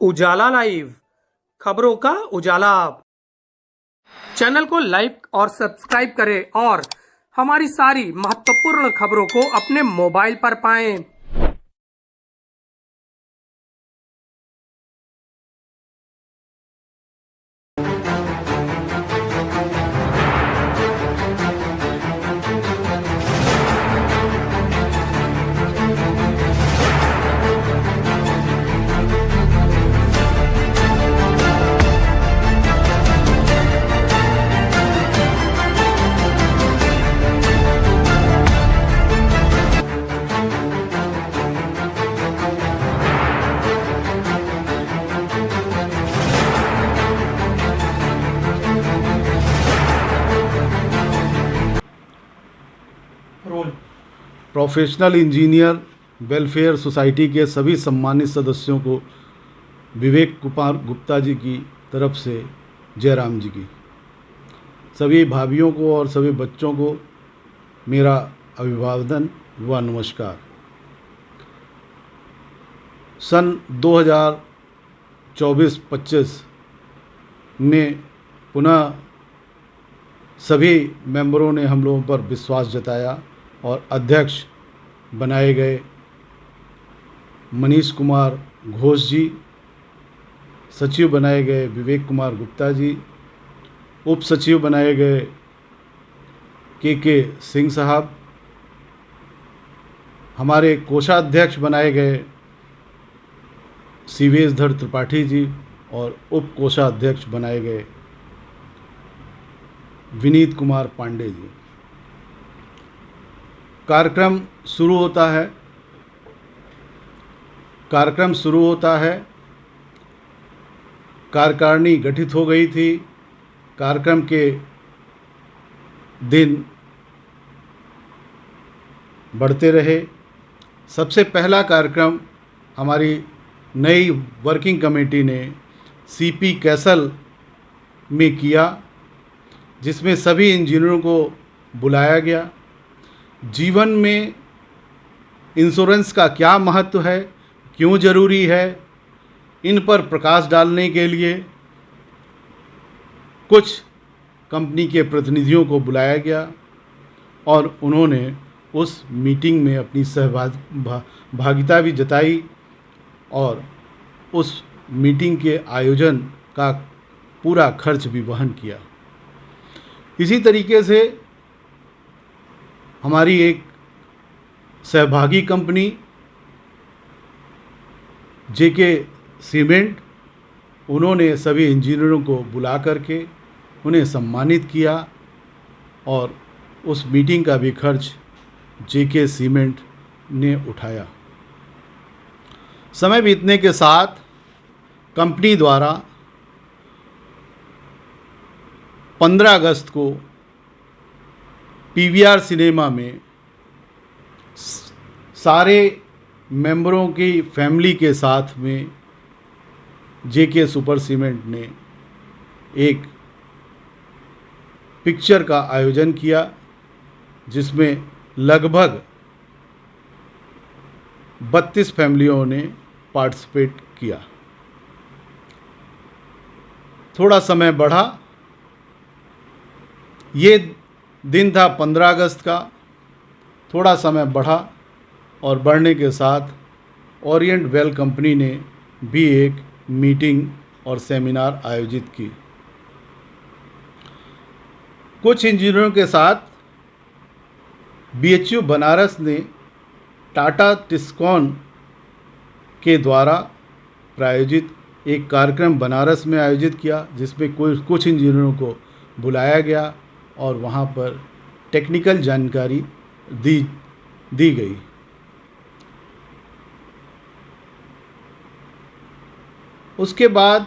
उजाला live, खबरों का उजाला। Channel को लाइक और सब्सक्राइब करें और हमारी सारी महत्वपूर्ण खबरों को अपने मोबाइल पर पाएं। प्रोफेशनल इंजीनियर वेलफेयर सोसाइटी के सभी सम्मानित सदस्यों को विवेक कुमार गुप्ता जी की तरफ से जयराम जी की, सभी भाभीयों को और सभी बच्चों को मेरा अभिवादन व नमस्कार। सन 2024-25 में पुनः सभी मेंबरों ने हम लोगों पर विश्वास जताया और अध्यक्ष बनाए गए मनीष कुमार घोष जी, सचिव बनाए गए विवेक कुमार गुप्ता जी, उप सचिव बनाए गए के सिंह साहब, हमारे कोषाध्यक्ष बनाए गए शिवेशधर त्रिपाठी जी और उप कोषाध्यक्ष बनाए गए विनीत कुमार पांडे जी। कार्यक्रम शुरू होता है। कार्यकारिणी गठित हो गई थी। कार्यक्रम के दिन बढ़ते रहे। सबसे पहला कार्यक्रम हमारी नई वर्किंग कमेटी ने सीपी कैसल में किया, जिसमें सभी इंजीनियरों को बुलाया गया। जीवन में इंश्योरेंस का क्या महत्व है, क्यों ज़रूरी है, इन पर प्रकाश डालने के लिए कुछ कंपनी के प्रतिनिधियों को बुलाया गया और उन्होंने उस मीटिंग में अपनी सहभागिता भी जताई और उस मीटिंग के आयोजन का पूरा खर्च भी वहन किया। इसी तरीके से हमारी एक सहभागी कंपनी जेके सीमेंट, उन्होंने सभी इंजीनियरों को बुला करके उन्हें सम्मानित किया और उस मीटिंग का भी खर्च जेके सीमेंट ने उठाया। समय बीतने के साथ कंपनी द्वारा 15 अगस्त को पीवीआर सिनेमा में सारे मेंबरों की फैमिली के साथ में जेके सुपर सीमेंट ने एक पिक्चर का आयोजन किया, जिसमें लगभग 32 फैमिलियों ने पार्टिसिपेट किया। थोड़ा समय बढ़ा। ये दिन था 15 अगस्त का। थोड़ा समय बढ़ा और बढ़ने के साथ ओरिएंट वेल कंपनी ने भी एक मीटिंग और सेमिनार आयोजित की। कुछ इंजीनियरों के साथ बीएचयू बनारस ने टाटा टिस्कॉन के द्वारा प्रायोजित एक कार्यक्रम बनारस में आयोजित किया, जिसमें कुछ इंजीनियरों को बुलाया गया और वहाँ पर टेक्निकल जानकारी दी गई। उसके बाद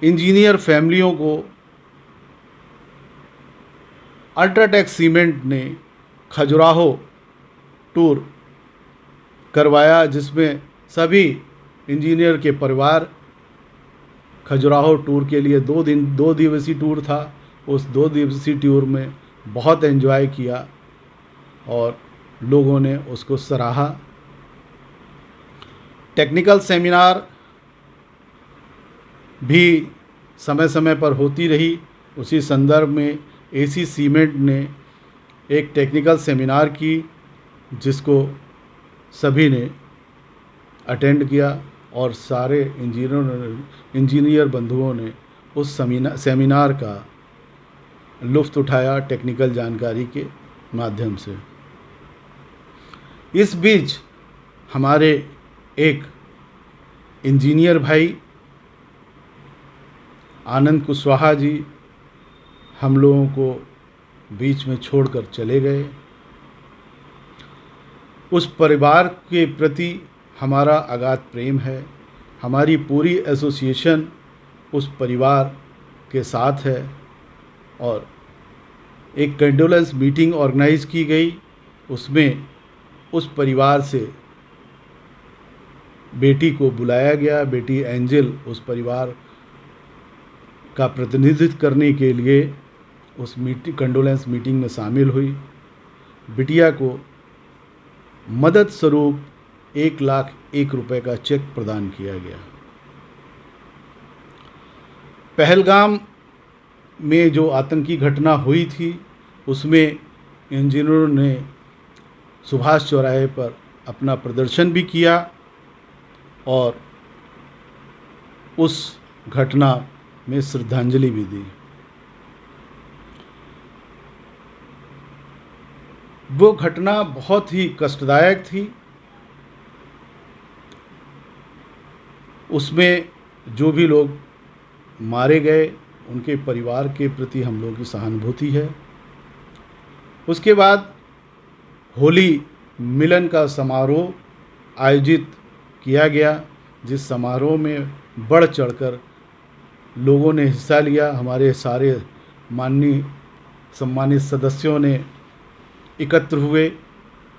इंजीनियर फैमिलियों को अल्ट्राटेक सीमेंट ने खजुराहो टूर करवाया, जिसमें सभी इंजीनियर के परिवार खजुराहो टूर के लिए 2 दिवसीय टूर था। उस 2 दिवसीय टूर में बहुत एंजॉय किया और लोगों ने उसको सराहा। टेक्निकल सेमिनार भी समय समय पर होती रही। उसी संदर्भ में एसी सीमेंट ने एक टेक्निकल सेमिनार की, जिसको सभी ने अटेंड किया और सारे इंजीनियर बंधुओं ने उस सेमिनार का लुत्फ़ उठाया टेक्निकल जानकारी के माध्यम से। इस बीच हमारे एक इंजीनियर भाई आनंद कुशवाहा जी हम लोगों को बीच में छोड़कर चले गए। उस परिवार के प्रति हमारा अगाध प्रेम है। हमारी पूरी एसोसिएशन उस परिवार के साथ है और एक कंडोलेंस मीटिंग ऑर्गेनाइज की गई। उसमें उस परिवार से बेटी को बुलाया गया। बेटी एंजल उस परिवार का प्रतिनिधित्व करने के लिए उस कंडोलेंस मीटिंग में शामिल हुई। बिटिया को मदद स्वरूप 1,01,000 रुपए का चेक प्रदान किया गया। पहलगाम में जो आतंकी घटना हुई थी उसमें इंजीनियरों ने सुभाष चौराहे पर अपना प्रदर्शन भी किया और उस घटना में श्रद्धांजलि भी दी। वो घटना बहुत ही कष्टदायक थी। उसमें जो भी लोग मारे गए उनके परिवार के प्रति हम लोगों की सहानुभूति है। उसके बाद होली मिलन का समारोह आयोजित किया गया, जिस समारोह में बढ़ चढ़कर लोगों ने हिस्सा लिया। हमारे सारे माननीय सम्मानित सदस्यों ने एकत्र हुए,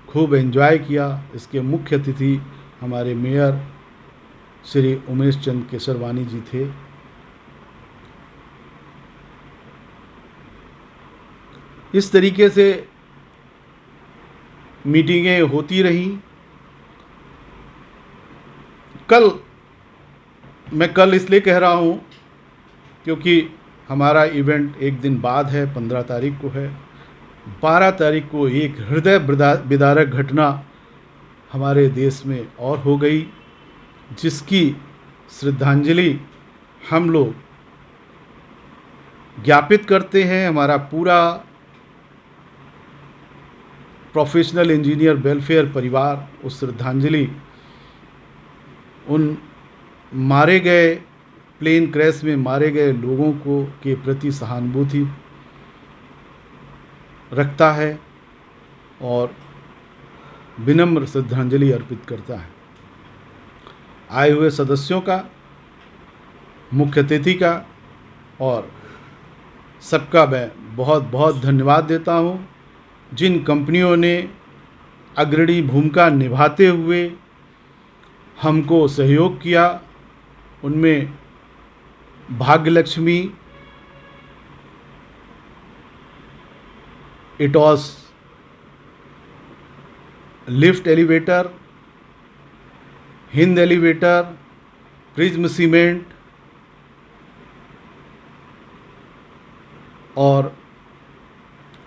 खूब एंजॉय किया। इसके मुख्य अतिथि हमारे मेयर श्री उमेश चंद केसरवानी जी थे। इस तरीके से मीटिंगें होती रहीं। मैं कल इसलिए कह रहा हूँ क्योंकि हमारा इवेंट एक दिन बाद है, 15 तारीख को है। 12 तारीख को एक हृदय विदारक घटना हमारे देश में और हो गई, जिसकी श्रद्धांजलि हम लोग ज्ञापित करते हैं। हमारा पूरा प्रोफेशनल इंजीनियर वेलफेयर परिवार उस श्रद्धांजलि उन मारे गए प्लेन क्रैश में मारे गए लोगों को के प्रति सहानुभूति रखता है और विनम्र श्रद्धांजलि अर्पित करता है। आए हुए सदस्यों का, मुख्य अतिथि का और सबका मैं बहुत बहुत धन्यवाद देता हूँ। जिन कंपनियों ने अग्रणी भूमिका निभाते हुए हमको सहयोग किया, उनमें भाग्यलक्ष्मी, इटॉस lift elevator, Hind elevator, Prism cement और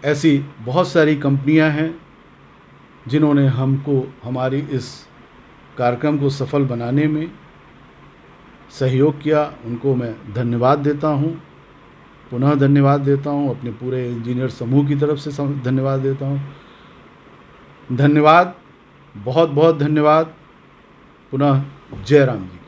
ऐसी बहुत सारी कंपनियां हैं जिन्होंने हमको हमारी इस कार्यक्रम को सफल बनाने में सहयोग किया। उनको मैं धन्यवाद देता हूं, पुनः धन्यवाद देता हूं। अपने पूरे इंजीनियर समूह की तरफ से धन्यवाद देता हूं। धन्यवाद, बहुत बहुत धन्यवाद। पुनः जय राम जी।